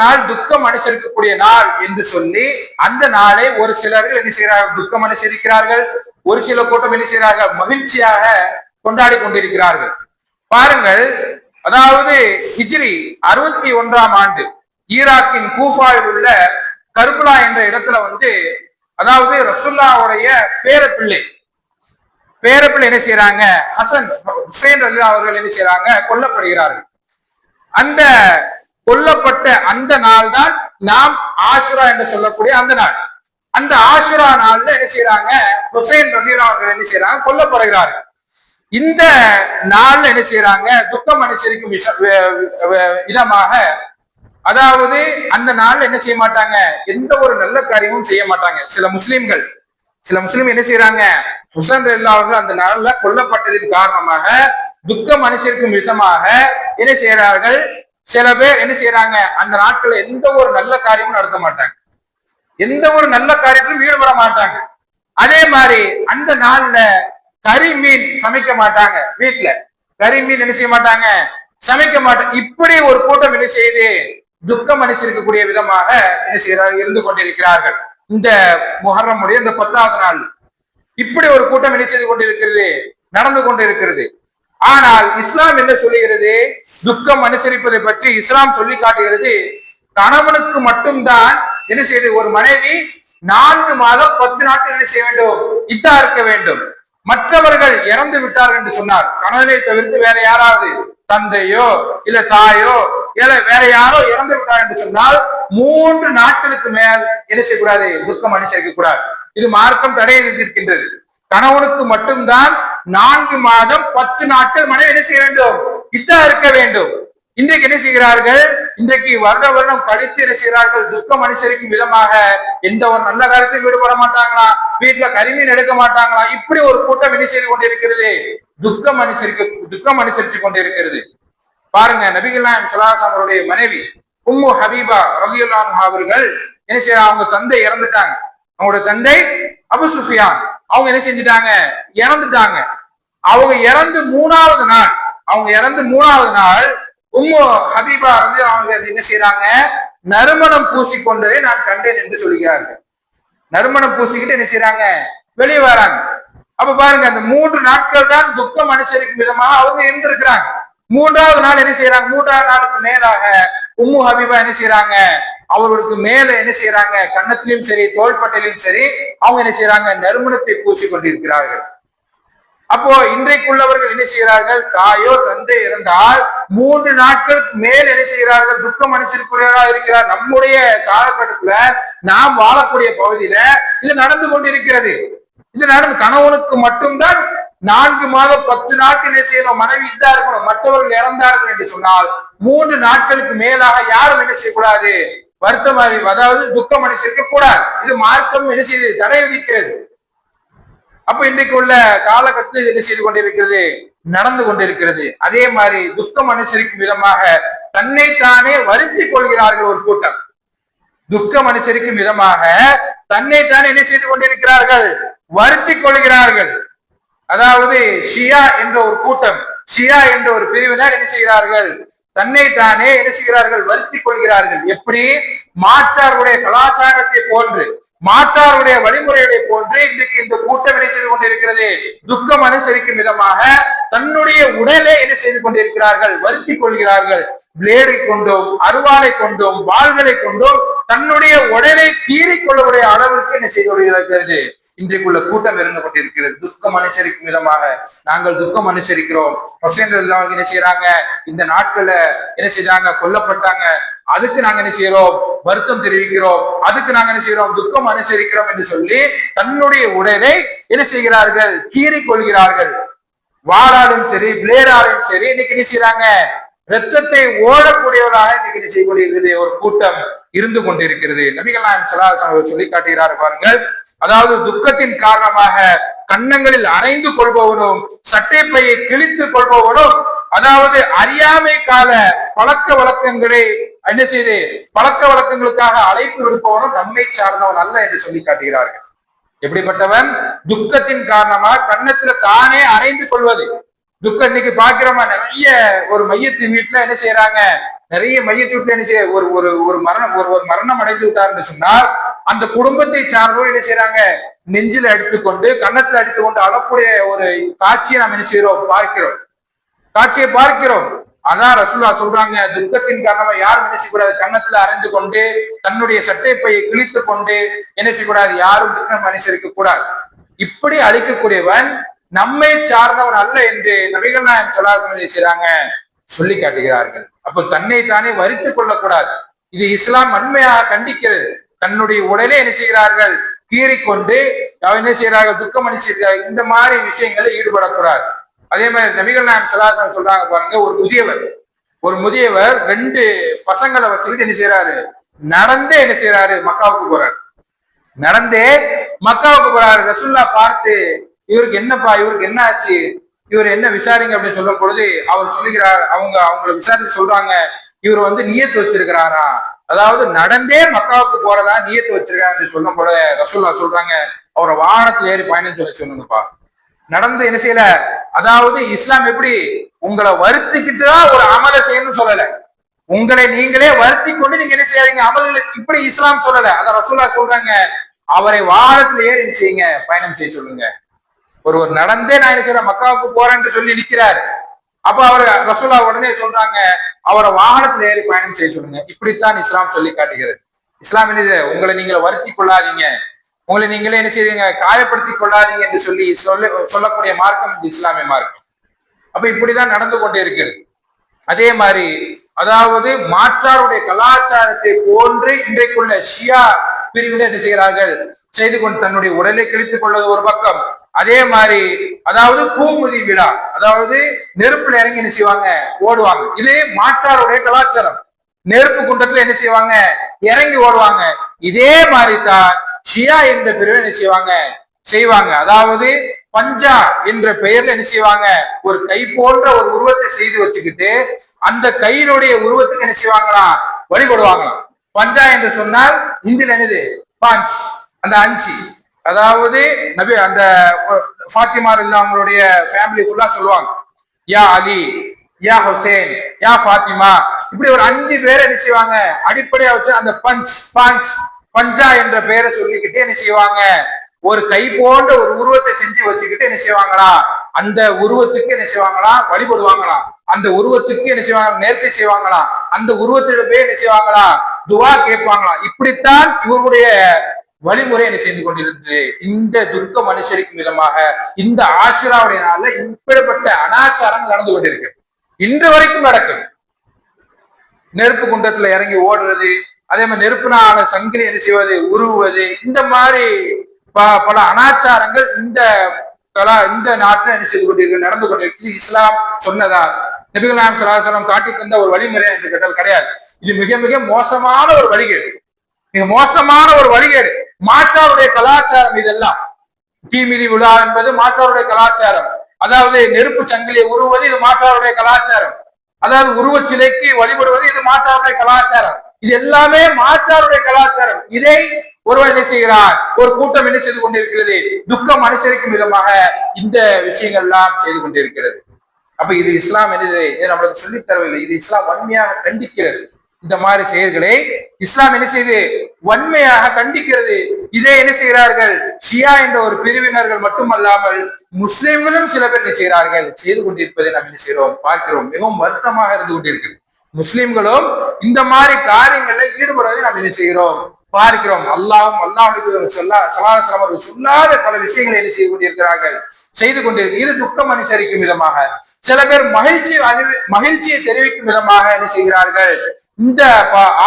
நாள் துக்கம் அனுசரிக்கக்கூடிய நாள் என்று சொல்லி அந்த நாளை ஒரு சிலர்கள் என்ன செய்கிறார்கள்? துக்கம் அனுசரிக்கிறார்கள். ஒரு சில கூட்டம் என்ன செய்கிறார்கள்? மகிழ்ச்சியாக கொண்டாடி கொண்டிருக்கிறார்கள். பாருங்கள், அதாவது ஹிஜ்ரி 61ஆம் ஆண்டு ஈராக்கின் கூஃபாவில் உள்ள கர்பலா என்ற இடத்துல அதாவது ரசூலுல்லாஹ்வுடைய பேரப்பிள்ளை என்ன செய்யறாங்க? ஹுசைன் ரலியல்லாஹு அவர்கள் என்ன செய்யறாங்க? கொல்லப்படுகிறார்கள். அந்த கொல்லப்பட்ட அந்த நாள் தான் நாம் ஆஷுரா என்று சொல்லக்கூடிய அந்த நாள். அந்த ஆஷுரா நாள்ல என்ன செய்யறாங்க? ஹுசைன் ரலியல்லாஹு அவர்கள் என்ன செய்யறாங்க? கொல்லப்படுகிறார்கள். இந்த நாள்ல என்ன செய்யறாங்க? துக்கம் அனுசரிக்கும் விதமாக, அதாவது அந்த நாள்ல என்ன செய்ய மாட்டாங்க? எந்த ஒரு நல்ல காரியமும் செய்ய மாட்டாங்க. சில முஸ்லிம்கள் என்ன செய்யறாங்க? ஹுசைன் ரலியல்லாஹு அவர்கள் அந்த நாள்ல கொல்லப்பட்டதின் காரணமாக துக்கம் அனுசரிக்கும் விதமாக என்ன செய்யறார்கள்? சில பேர் என்ன செய்யறாங்க? அந்த நாட்கள்ல எந்த ஒரு நல்ல காரியமும் நடத்த மாட்டாங்க, எந்த ஒரு நல்ல காரியத்திலும் ஈடுபட மாட்டாங்க. அதே மாதிரி அந்த நாள்ல கறி மீன் சமைக்க மாட்டாங்க. வீட்டுல கறி மீன் என்ன செய்ய மாட்டாங்க? சமைக்க மாட்டாங்க. இப்படி ஒரு கூட்டம் என்ன செய்யுது? துக்கம் அனுசரிக்கக்கூடிய விதமாக என்ன செய்யறார்கள்? இருந்து கொண்டிருக்கிறார்கள். இந்த முஹர்ரமுடைய இந்த 10வது நாள் இப்படி ஒரு கூட்டம் என்ன செய்து கொண்டிருக்கிறது? நடந்து கொண்டிருக்கிறது. ஆனால் இஸ்லாம் என்ன சொல்லுகிறது? துக்கம் அனுசரிப்பதை பற்றி இஸ்லாம் சொல்லி காட்டுகிறது, கணவனுக்கு மட்டும்தான் என்ன செய்யுது? ஒரு மனைவி 4 மாதம் 10 நாட்கள் என்ன செய்ய வேண்டும்? இத்தா இருக்க வேண்டும். மற்றவர்கள் இறந்து விட்டார்கள் என்று சொன்னார், கணவனை தவிர்த்து வேற யாராவது, தந்தையோ இல்ல தாயோ இல்ல வேற யாரோ இறந்து விட்டார் என்று சொன்னால் 3 நாட்களுக்கு மேல் என்ன செய்யக்கூடாது? துக்கம் அனுசரிக்க கூடாது. இது மார்க்கம் தடை விதித்திருக்கின்றது. கணவனுக்கு மட்டும்தான் 4 மாதம் 10 நாட்கள் மனைவி என்ன செய்ய வேண்டும்? இத்தா இருக்க வேண்டும். இன்றைக்கு என்ன செய்கிறார்கள்? இன்றைக்கு வருடம் கழித்து என்ன செய்கிறார்கள்? துக்கம் அனுசரிக்கும் விதமாக எந்த ஒரு நல்ல காரியத்தையும் ஈடுபட மாட்டாங்களா? வீட்டுல கரிமீன் எடுக்க மாட்டாங்களா? இப்படி ஒரு கூட்டம் என்ன செய்து கொண்டிருக்கிறது? துக்கம் அனுசரிச்சு கொண்டிருக்கிறது. பாருங்க, நபிகள் நாயகம் ஸல்லல்லாஹு அலைஹி அவருடைய மனைவி உம்மு ஹபீபா ரலியல்லாஹு அன்ஹா அவர்கள் என்ன செய்யறாங்க? அவங்க தந்தை இறந்துட்டாங்க. அவங்களுடைய தந்தை அபு சுஃபியான் அவங்க என்ன செஞ்சுட்டாங்க? இறந்துட்டாங்க. அவங்க இறந்து 3வது நாள் உம்மு ஹபீபா அவங்க என்ன செய்யறாங்க? நறுமணம் பூசிக்கொண்டதை நான் கண்டேன் என்று சொல்கிறார்கள். நறுமணம் பூசிக்கிட்டு என்ன செய்யறாங்க? வெளியே வராங்க. அப்ப பாருங்க, அந்த 3 நாட்கள் தான் துக்கம் அனுசரிக்கும் விதமாக அவங்க இருந்திருக்கிறாங்க. 3வது நாள் என்ன செய்யறாங்க? 3வது நாளுக்கு மேலாக உம்மு ஹபீபா என்ன செய்யறாங்க? அவர்களுக்கு மேல என்ன செய்யறாங்க? கன்னத்திலும் சரி தோள்பட்டையிலும் சரி அவங்க என்ன செய்யறாங்க? நறுமணத்தை பூசி கொண்டிருக்கிறார்கள். அப்போ இன்றைக்குள்ளவர்கள் என்ன செய்கிறார்கள்? தாயோ தந்தை இருந்தால் 3 நாட்களுக்கு மேல் என்ன செய்கிறார்கள்? துக்கம் அனுசரிக்கூடியவராக இருக்கிறார். நம்முடைய காலகட்டத்துல நாம் வாழக்கூடிய பகுதியில இது நடந்து கொண்டிருக்கிறது. இது நடந்து கணவனுக்கு மட்டும்தான் 4 மாதம் 10 நாட்கள் என்ன செய்யணும்? மனைவி இதா இருக்கணும். மற்றவர்கள் இறந்தார்கள் என்று சொன்னால் 3 நாட்களுக்கு மேலாக யாரும் என்ன செய்யக்கூடாது? வருத்தம் அதாவது துக்கம் அனுசரிக்க கூடாது. இது மார்க்கம் என்ன செய்து தடை விதிக்கிறது. அப்ப இன்றைக்கு உள்ள காலகட்டத்தில் இது என்ன செய்து கொண்டிருக்கிறது, நடந்து கொண்டிருக்கிறது. அதே மாதிரி துக்கம் அனுசரிக்கும் விதமாக தன்னைத்தானே வருத்திக் கொள்கிறார்கள் ஒரு கூட்டம். துக்கம் அனுசரிக்கும் விதமாக தன்னைத்தானே என்ன செய்து கொண்டிருக்கிறார்கள், வருத்திக் கொள்கிறார்கள். அதாவது ஷியா என்ற ஒரு கூட்டம், ஷியா என்ற ஒரு பிரிவினர் என்ன செய்கிறார்கள், தன்னைத்தானே என்ன செய்கிறார்கள், வருத்திக் கொள்கிறார்கள். எப்படி? மாற்றாருடைய கலாச்சாரத்தை போன்று, மாற்றாருடைய வழிமுறைகளை போன்று இன்றைக்கு இந்த கூட்டம் என்ன செய்து கொண்டிருக்கிறது, துக்கம் அனுசரிக்கும் விதமாக தன்னுடைய உடலை என்ன செய்து கொண்டிருக்கிறார்கள், வருத்திக் கொள்கிறார்கள். பிளேடை கொண்டும் அருவாளை கொண்டும் வாள்களை கொண்டும் தன்னுடைய உடலை கீறிக் கொள்ளக்கூடிய அளவிற்கு என்ன செய்து கொண்டிருக்கிறது இன்றைக்குள்ள கூட்டம் இருந்து கொண்டிருக்கிறது. துக்கம் அனுசரிக்கும் விதமாக நாங்கள் துக்கம் அனுசரிக்கிறோம். என்ன செய்யறாங்க, இந்த நாட்கள்ல என்ன செய்யறாங்க, கொல்லப்பட்டாங்க, அதுக்கு நாங்க என்ன செய்யறோம், வருத்தம் தெரிவிக்கிறோம், அதுக்கு நாங்க என்ன செய்யறோம், துக்கம் அனுசரிக்கிறோம் என்று சொல்லி தன்னுடைய உடலை என்ன செய்கிறார்கள், கீறிக் கொள்கிறார்கள். வாளாலும் சரி பிளேடாலும் சரி இன்னைக்கு என்ன செய்யறாங்க, ரத்தத்தை ஓடக்கூடியவராக இன்னைக்கு செய்யக்கூடியது ஒரு கூட்டம் இருந்து கொண்டிருக்கிறது. நபிகள் நாயகம் ஸல்லல்லாஹு அலைஹி வஸல்லம் சொல்லி காட்டுகிறார் பாருங்கள். அதாவது துக்கத்தின் காரணமாக கன்னங்களில் அரைந்து கொள்பவனும் சட்டை பையை கிழித்துக் கொள்பவனும், அதாவது அறியாமை கால பழக்க வழக்கங்களை என்ன செய்து பழக்க வழக்கங்களுக்காக அழைப்பு விடுப்பவனும் நம்மை சார்ந்தவன் அல்ல என்று சொல்லி காட்டுகிறார்கள். எப்படிப்பட்டவன்? துக்கத்தின் காரணமாக கன்னத்துல தானே அரைந்து கொள்வது. துக்கம் இன்னைக்கு பாக்கிறோமா, நிறைய ஒரு மையத்து வீட்டுல என்ன செய்யறாங்க, நிறைய மையத்து வீட்டுல என்ன செய்ய ஒரு ஒரு ஒரு மரணம் ஒரு மரணம் அடைந்து விட்டாருன்னு சொன்னால் அந்த குடும்பத்தை சார்ந்தவர்கள் என்ன செய்யறாங்க, நெஞ்சில எடுத்துக்கொண்டு கன்னத்துல அடித்துக்கொண்டு அழக்கூடிய ஒரு காட்சியை நாம் என்ன செய்யறோம், பார்க்கிறோம், காட்சியை பார்க்கிறோம். அதான் ரசூலுல்லாஹ் சொல்றாங்க, துக்கத்தின் காரணமா யாரும் என்ன செய்யக்கூடாது, கன்னத்துல அரைந்து கொண்டு தன்னுடைய சட்டை பையை கிழித்து கொண்டு என்ன செய்யக்கூடாது, யாரும் துக்கம் அனுசரிக்க கூடாது. இப்படி அழிக்கக்கூடியவன் நம்மை சார்ந்தவன் அல்ல என்று நபிகள் நாயகம் ஸல்லல்லாஹு அலைஹி வஸல்லம் செய்றாங்க, சொல்லி காட்டுகிறார்கள். அப்ப தன்னை தானே வருத்திக் கொள்ளக்கூடாது. இது இஸ்லாம் வன்மையாக கண்டிக்கிறது. தன்னுடைய உடலே என்ன செய்கிறார்கள், கீறிக்கொண்டு என்ன செய்யறார்கள், துக்கம் அனுசரிக்கிறார்கள். இந்த மாதிரி விஷயங்களை ஈடுபடக்கூடாது. அதே மாதிரி நபிகள் நாயகம் ஸல்லல்லாஹு அலைஹி வஸல்லம் சொல்றாங்க பாருங்க, ஒரு முதியவர் 2 பசங்களை வச்சுக்கிட்டு என்ன செய்யறாரு, நடந்தே என்ன செய்யறாரு, மக்காவுக்கு போறாரு. நடந்தே மக்காவுக்கு போறாரு. ரசூலுல்லாஹ் பார்த்து, இவருக்கு என்னப்பா, இவருக்கு என்ன ஆச்சு, இவர் என்ன விசாரிங்க அப்படின்னு சொல்லும் பொழுது அவர் சொல்லுகிறார், அவங்களை விசாரிச்சு சொல்றாங்க, இவர் வந்து நியத்து வச்சிருக்கிறாரா, அதாவது நடந்தே மக்காவுக்கு போறதா நியத்து வச்சிருக்காரு சொல்லும் போல ரசூலுல்லாஹ் சொல்றாங்க, அவரை வாகனத்துல ஏறி பயணம் சொல்லி சொல்லுங்கப்பா. நடந்து என்ன செய்யல, அதாவது இஸ்லாம் எப்படி உங்களை வருத்திக்கிட்டுதான் ஒரு அமலை செய்யணும்னு சொல்லல, உங்களை நீங்களே வருத்தி கொண்டு நீங்க என்ன செய்யாதீங்க அமல், இப்படி இஸ்லாம் சொல்லல. அதான் ரசூலுல்லாஹ் சொல்றாங்க, அவரை வாகனத்துல ஏறி என்ன செய்யுங்க, பயணம் செய்ய சொல்லுங்க. ஒருவர் நடந்தே நான் என்ன செய்யறேன், மக்காவுக்கு போறேன்னு சொல்லி நிற்கிறாரு. அப்ப அவர் ரசூலுல்லாஹ் உடனே சொல்றாங்க, அவரை வாகனத்துல ஏறி பயணம் செய்ய சொல்லுங்க. இப்படித்தான் இஸ்லாம் சொல்லி காட்டுகிறது. இஸ்லாம் என்னது, உங்களை நீங்களை வருத்தி கொள்ளாதீங்க, உங்களை நீங்களே என்ன செய்வீங்க, காயப்படுத்திக் கொள்ளாதீங்க என்று சொல்லி சொல்லக்கூடிய மார்க்கம் இந்த இஸ்லாமிய மார்க்கம். அப்ப இப்படிதான் நடந்து கொண்டே இருக்கிறது. அதே மாதிரி அதாவது மாற்றாருடைய கலாச்சாரத்தை போன்று இன்றைக்குள்ள ஷியா பிரிவில் என்ன செய்கிறார்கள், செய்து கொண்டு தன்னுடைய உடலை கிழித்துக் கொள்வது ஒரு பக்கம். அதே மாதிரி அதாவது பூமுதி விழா, அதாவது நெருப்புல இறங்கி என்ன செய்வாங்க, ஓடுவாங்க. இது மாற்றாருடைய கலாச்சாரம். நெருப்பு குண்டத்துல என்ன செய்வாங்க, இறங்கி ஓடுவாங்க. இதே மாதிரி தான் ஷியா என்ற பிரிவு என்ன செய்வாங்க. அதாவது பஞ்சா என்ற பெயர்ல என்ன செய்வாங்க, ஒரு கை போன்ற ஒரு உருவத்தை செய்து வச்சுக்கிட்டு அந்த கையினுடைய உருவத்துக்கு என்ன செய்வாங்களாம், வழிபடுவாங்களாம். பஞ்சா என்று சொன்னால் இந்தியில் என்னது, பாஞ்ச், அந்த அஞ்சி. அதாவது நபி அந்த ஃபாத்திமா அவங்களுடைய ஃபேமிலி ஃபுல்லா சொல்லுவாங்க, யா அலி, யா ஹுசேன், யா ஃபாத்திமா, இப்படி ஒரு 5 பேரை என்ன செய்வாங்க, அடிப்படையா வச்சு அந்த பஞ்சா என்ற பெயரை சொல்லிக்கிட்டு என்ன செய்வாங்க, ஒரு கை போன்ற ஒரு உருவத்தை செஞ்சு வச்சுக்கிட்டு என்ன செய்வாங்களா, அந்த உருவத்துக்கு என்ன செய்வாங்களா, வழிபடுவாங்களாம். அந்த உருவத்துக்கு என்ன செய்வாங்க, நேர்ச்சி செய்வாங்களாம். அந்த உருவத்தில போய் என்ன செய்வாங்களா, துவா கேட்பாங்களாம். இப்படித்தான் இவருடைய வழிமுறை என்ன செய்து கொண்டிருந்தது. இந்த துக்கம் அனுசரிக்கும் விதமாக இந்த ஆசிராவுடைய நாள்ல இப்படிப்பட்ட அனாச்சாரம் நடந்து கொண்டிருக்கு, இன்று வரைக்கும் நடக்குது. நெருப்பு குண்டத்துல இறங்கி ஓடுறது, அதே மாதிரி நெருப்புனால சங்கிலி என்ன செய்வது, உருவுவது, இந்த மாதிரி பல அனாச்சாரங்கள் இந்த நாட்டில் என்ன செய்து கொண்டிருக்கு, நடந்து கொண்டிருக்கு. இஸ்லாம் சொன்னதா, நபிகள் நாயகம் ஸல்லல்லாஹு அலைஹி வஸல்லம் காட்டி தந்த ஒரு வழிமுறை என்று கேட்டால் கிடையாது. இது மிக மிக மோசமான ஒரு வழிகேடு, மிக மோசமான ஒரு வழிகேடு. மாற்றாருடைய கலாச்சாரம் இதெல்லாம். தீமிதி விழா என்பது மாற்றாருடைய கலாச்சாரம். அதாவது நெருப்பு சங்கிலியை உருவது இது மாற்றாருடைய கலாச்சாரம். அதாவது உருவச் சிலைக்கு வழிபடுவது இது மாற்றாருடைய கலாச்சாரம். இது எல்லாமே மாற்றாருடைய கலாச்சாரம். இதை ஒருவர் என்ன செய்கிறார், ஒரு கூட்டம் என்ன செய்து கொண்டிருக்கிறது, துக்கம் அனுசரிக்கும் விதமாக இந்த விஷயங்கள் எல்லாம் செய்து கொண்டிருக்கிறது. அப்ப இது இஸ்லாம் என்னது நம்மளுக்கு சொல்லித் தரவில்லை. இது இஸ்லாம் வன்மையாக கண்டிக்கிறது. இந்த மாதிரி செயல்களை இஸ்லாம் என்ன செய்து வன்மையாக கண்டிக்கிறது. இதை என்ன செய்கிறார்கள், ஷியா என்ற ஒரு பிரிவினர்கள் மட்டுமல்லாமல் முஸ்லிம்களும் சில பேர் என்ன செய்கிறார்கள், செய்து கொண்டிருப்பதை நாம் என்ன செய்கிறோம், பார்க்கிறோம். மிகவும் வருத்தமாக இருந்து கொண்டிருக்கிறது. முஸ்லிம்களும் இந்த மாதிரி காரியங்கள்ல ஈடுபடுவதை நாம் என்ன செய்கிறோம், பார்க்கிறோம். அல்லாஹும் அல்லாஹ்வுடைய சொல்லாத பல விஷயங்களை என்ன செய்து கொண்டிருக்கிறார்கள், செய்து கொண்டிருக்க. இது துக்கம் அனுசரிக்கும் விதமாக, சில பேர் மகிழ்ச்சியை தெரிவிக்கும் விதமாக என்ன செய்கிறார்கள், இந்த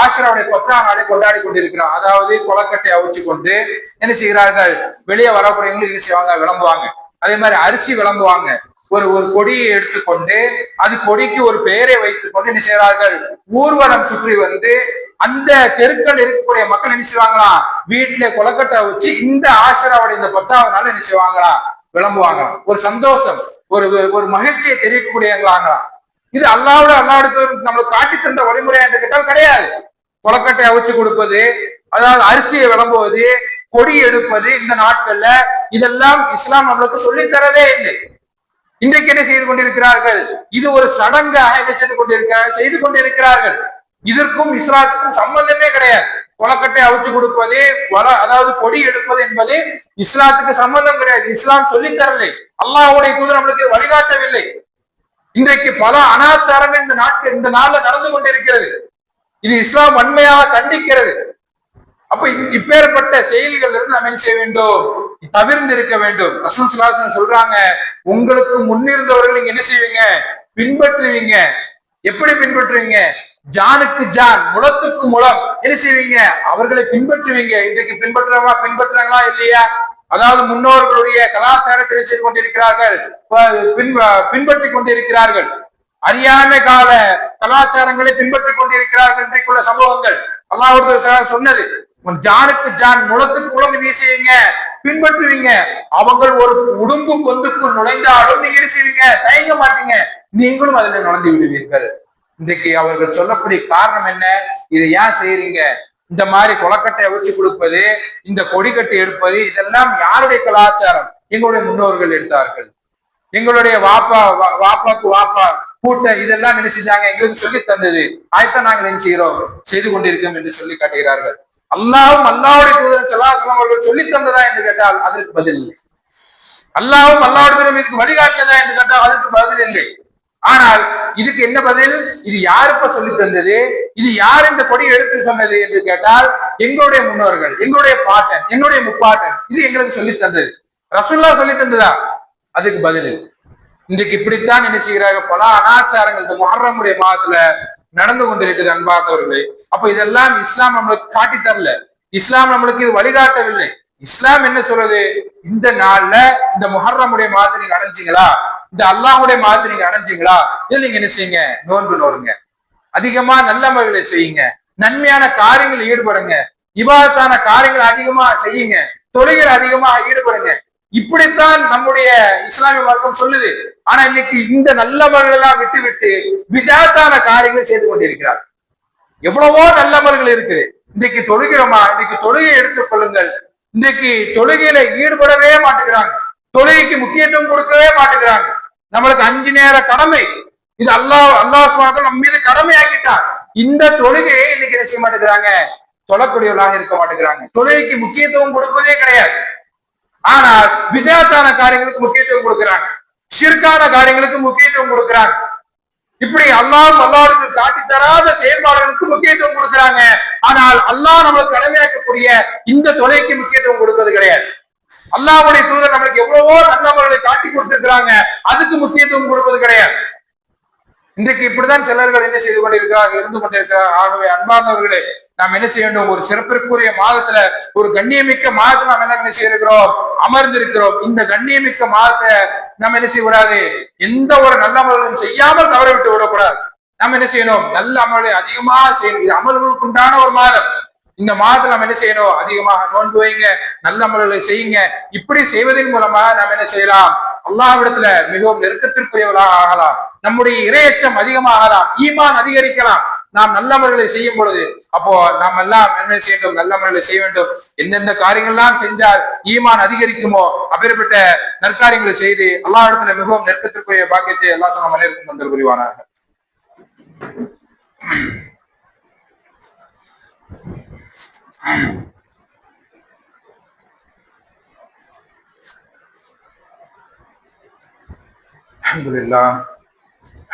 ஆஷராவுடைய 10ஆம் நாளை கொண்டாடி கொண்டிருக்கிறார். அதாவது கொலக்கட்டை அவிச்சு கொண்டு என்ன செய்கிறார்கள், வெளியே வரக்கூடியவங்களும் என்ன செய்வாங்க, விளம்புவாங்க. அதே மாதிரி அரிசி விளம்புவாங்க. ஒரு கொடியை எடுத்துக்கொண்டு அது கொடிக்கு ஒரு பெயரை வைத்துக் கொண்டு என்ன செய்கிறார்கள், ஊர்வலம் சுற்றி வந்து அந்த தெருக்கள் இருக்கக்கூடிய மக்கள் என்ன செய்வாங்களா, வீட்டுல கொலக்கட்டை வச்சு இந்த ஆஷராவுடைய இந்த 10ஆவது நாள் என்ன செய்வாங்களா, விளம்புவாங்களாம். ஒரு சந்தோஷம், ஒரு மகிழ்ச்சியை தெரிவிக்கக்கூடியவங்களாங்களாம். இது அல்லாஹ்வுடைய நம்மளுக்கு காட்டி தந்த வழிமுறை என்று கேட்டால் கிடையாது. கொலக்கட்டை அவிச்சு கொடுப்பது, அதாவது அரிசியை விளம்புவது, கொடி எடுப்பது, இந்த நாட்கள்ல இதெல்லாம் இஸ்லாம் நம்மளுக்கு சொல்லித் தரவே இல்லை. இன்றைக்கு என்ன செய்து கொண்டிருக்கிறார்கள், இது ஒரு சடங்காக என்ன செய்து கொண்டிருக்கிறார்கள். இதற்கும் இஸ்லாத்துக்கும் சம்பந்தமே கிடையாது. கொலக்கட்டை அவிச்சு கொடுப்பது, அதாவது கொடி எடுப்பது என்பது இஸ்லாத்துக்கு சம்பந்தம் கிடையாது. இஸ்லாம் சொல்லித் தரலை, அல்லாஹ்வுடைய தூதர் நம்மளுக்கு வழிகாட்டவில்லை. இன்றைக்கு பல அனாச்சாரங்கள் இந்த நாள்ல நடந்து கொண்டிருக்கிறது. இது இஸ்லாம் வன்மையாக கண்டிக்கிறது. அப்ப இப்பேற்பட்ட செயல்கள் இருந்து நம்ம என்ன செய்ய வேண்டும், தவிர்ந்து இருக்க வேண்டும். ரசூல் ஸல்லல்லாஹு அலைஹி வஸல்லம் சொல்றாங்க, உங்களுக்கு முன்னிருந்தவர்கள் நீங்க என்ன செய்வீங்க, பின்பற்றுவீங்க. எப்படி பின்பற்றுவீங்க, ஜானுக்கு ஜான், முலத்துக்கு முலம் என்ன செய்வீங்க, அவர்களை பின்பற்றுவீங்க. இன்றைக்கு பின்பற்றுறாங்களா இல்லையா? அதாவது முன்னோர்களுடைய கலாச்சாரத்தை செய்து கொண்டிருக்கிறார்கள், பின்பற்றி கொண்டிருக்கிறார்கள். அறியாமை கால கலாச்சாரங்களை பின்பற்றி கொண்டிருக்கிறார்கள். இன்றைக்குள்ள சம்பவங்கள் அல்லாஹ் சொன்னது, ஜானுக்கு ஜான், முலத்துக்கு முலம் நீ செய்வீங்க, பின்பற்றுவீங்க. அவங்க ஒரு உடும்பு கொந்துக்குள் நுழைந்தாலும் நீங்க என்ன செய்வீங்க, தயங்க மாட்டீங்க, நீங்களும் அதில் நுழைந்து விடுவீர்கள். இன்றைக்கு அவர்கள் சொல்லக்கூடிய காரணம் என்ன, இதை ஏன் செய்யறீங்க, இந்த மாதிரி கொலக்கட்டை வச்சு கொடுப்பது, இந்த கொடி கட்டி எடுப்பது, இதெல்லாம் யாருடைய கலாச்சாரம், எங்களுடைய முன்னோர்கள் எடுத்தார்கள். எங்களுடைய வாப்பாக்கு வாப்பா கூட்ட இதெல்லாம் என்ன செஞ்சாங்க, எங்களுக்கு சொல்லி தந்தது, ஆயத்தான் நாங்கள் என்ன செய்கிறோம், செய்து கொண்டிருக்கோம் என்று சொல்லி காட்டுகிறார்கள். அல்லாஹ்வும் அல்லாஹ்வுடைய தூதர் ஸல்லல்லாஹு அலைஹி வஸல்லம் அவர்கள் சொல்லி தந்ததா என்று கேட்டால் அதற்கு பதில் இல்லை. அல்லாஹ்வும் அல்லாஹ்வுடைய தூதர் இதுக்கு வழிகாட்டினதா என்று கேட்டால் அதற்கு பதில் இல்லை. ஆனால் இதுக்கு என்ன பதில், இது யாருப்ப சொல்லி தந்தது, இது யார் இந்த கொடி எடுத்து சொன்னது என்று கேட்டால் எங்களுடைய முன்னோர்கள், எங்களுடைய பாட்டன், என்னுடைய முப்பாட்டன், இது எங்களுக்கு சொல்லி தந்தது. ரசூலுல்லாஹ் சொல்லி தந்ததா, அதுக்கு பதில் இல்லை. இன்றைக்கு இப்படித்தான் என்ன செய்கிறார்கள், பல அனாச்சாரங்கள் இந்த முஹர்ரமுடைய மாதத்துல நடந்து கொண்டிருக்கிறது அன்பார்ந்தவர்களே. அப்ப இதெல்லாம் இஸ்லாம் நம்மளுக்கு காட்டி தரல, இஸ்லாம் நம்மளுக்கு இது வழிகாட்டவில்லை. இஸ்லாம் என்ன சொல்றது, இந்த நாள்ல இந்த முஹர்ரமுடைய மாதத்தை நீங்க அடைஞ்சீங்களா, இந்த அல்லாஹ்வுடைய மாதத்தை நீங்க அடைஞ்சீங்களா, இதில் நீங்க என்ன செய்யுங்க, நோன்புங்க, அதிகமா நல்லமல்களை செய்யுங்க, நன்மையான காரியங்கள் ஈடுபடுங்க, இபாதத்தான காரியங்கள் அதிகமா செய்யுங்க, தொழில்கள் அதிகமாக ஈடுபடுங்க. இப்படித்தான் நம்முடைய இஸ்லாமிய மார்க்கம் சொல்லுது. ஆனா இன்னைக்கு இந்த நல்லமல்கள் எல்லாம் விட்டு விதாத்தான காரியங்களை செய்து கொண்டிருக்கிறார். எவ்வளவோ நல்லமல்கள் இருக்குது. இன்றைக்கு தொழுகிறோமா, இன்னைக்கு தொழுகை எடுத்துக் கொள்ளுங்கள். இன்றைக்கு தொழுகையில ஈடுபடவே மாட்டேங்கிறாங்க, தொழுகைக்கு முக்கியத்துவம் கொடுக்கவே மாட்டேங்கிறாங்க. நம்மளுக்கு 5 நேர கடமை, இது அல்லாஹ் சுப்ஹானஹு நம்ம மீது கடமை ஆக்கிட்டான். இந்த தொழுகையை இன்னைக்கு என்ன செய்ய மாட்டேங்கிறாங்க, தொழக்கூடியவர்களாக இருக்க மாட்டேங்கிறாங்க. தொழுகைக்கு முக்கியத்துவம் கொடுப்பதே கிடையாது. ஆனால் விதத்தான காரியங்களுக்கு முக்கியத்துவம் கொடுக்கிறாங்க, ஷிர்கான காரியங்களுக்கு முக்கியத்துவம் கொடுக்கிறாங்க. இப்படி அல்லாஹ்வுக்கு காட்டி தராத செயல்பாடுகளுக்கு முக்கியத்துவம் கொடுக்கிறாங்க. ஆனால் அல்லாஹ் நம்மளுக்கு கடமையாக்கக்கூடிய இந்த தொலைக்கு முக்கியத்துவம் கொடுக்கிறது கிடையாது. அல்லாஹ்வுடைய தூதர் நம்மளுக்கு எவ்வளவோ நல்லவர்களை காட்டி கொடுத்திருக்கிறாங்க, அதுக்கு முக்கியத்துவம் கொடுப்பது கிடையாது. இன்றைக்கு இப்படிதான் சிலர்கள் என்ன செய்து கொண்டிருக்கிறார்கள், இருந்து கொண்டிருக்கிறார். ஆகவே அன்பார்ந்தவர்களே, நாம் என்ன செய்ய வேண்டும், ஒரு சிறப்பிற்குரிய மாதத்துல, ஒரு கண்ணியமிக்க மாதத்துல நாம் என்ன செய்திருக்கிறோம், அமர்ந்திருக்கிறோம். இந்த கண்ணியமிக்க மாதத்தை நம்ம என்ன செய்யக்கூடாது, எந்த ஒரு நல்ல செய்யாமல் தவற விட்டு விடக்கூடாது. நம்ம என்ன செய்யணும்? நல்ல அமலை அதிகமாக செய்யணும். இது அமல்களுக்கு உண்டான ஒரு மாதம். இந்த மாதத்துல நம்ம என்ன செய்யணும்? அதிகமாக நோன்பு வைங்க, நல்ல அமல்களை செய்யுங்க. இப்படி செய்வதன் மூலமாக நம்ம என்ன செய்யலாம்? அல்லாஹ்விடத்துல மிகவும் நெருக்கத்திற்குரியவர்களாக ஆகலாம். நம்முடைய இரையச்சம் அதிகமாகலாம், ஈமான் அதிகரிக்கலாம். நாம் நல்லவர்களை செய்யும் பொழுது அப்போ நாம் எல்லாம் என்ன செய்யணும்? நல்லவர்களை செய்ய வேண்டும். எந்தெந்த காரியங்கள்லாம் செஞ்சால் ஈமான் அதிகரிக்குமோ அப்பேற்பட்ட நற்காரியங்களை செய்து அல்லாஹ்விடத்துல மிகவும் நெருக்கத்திற்குரிய பாக்கியத்தை அல்லாஹ் நம்ம அனைவருக்கும் தந்தல் புரிவானாக.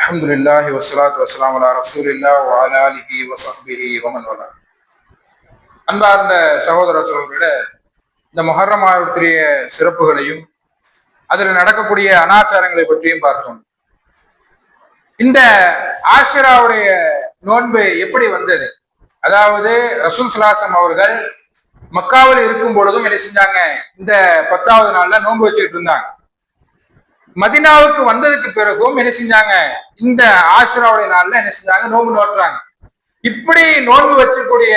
அல்ஹம்துலில்லாஹ் வஸ்ஸலாத்து வஸ்ஸலாமு அலா ரசூலில்லாஹ் வ அலா ஆலிஹி வ ஸஹ்பிஹி வ மன் வலா. அன்பார்ந்த சகோதர சகோதரிகளே, இந்த முஹர்ரம் மாதத்துடைய சிறப்புகளையும் அதில் நடக்கக்கூடிய அனாச்சாரங்களை பற்றியும் பார்த்தோம். இந்த ஆஷிராவுடைய நோன்பு எப்படி வந்தது? அதாவது ரசூல் ஸல்லல்லாஹு அவர்கள் மக்காவில் இருக்கும் பொழுதும் என்ன செஞ்சாங்க? இந்த 10வது நாள்ல நோன்பு வச்சுட்டு இருந்தாங்க. மதினாவுக்கு வந்ததுக்கு பிறகும் என்ன செஞ்சாங்க? இந்த ஆஷிராவுடைய நாள்ல என்ன செஞ்சாங்க? நோன்பு நோட்டுறாங்க. இப்படி நோன்பு வச்சக்கூடிய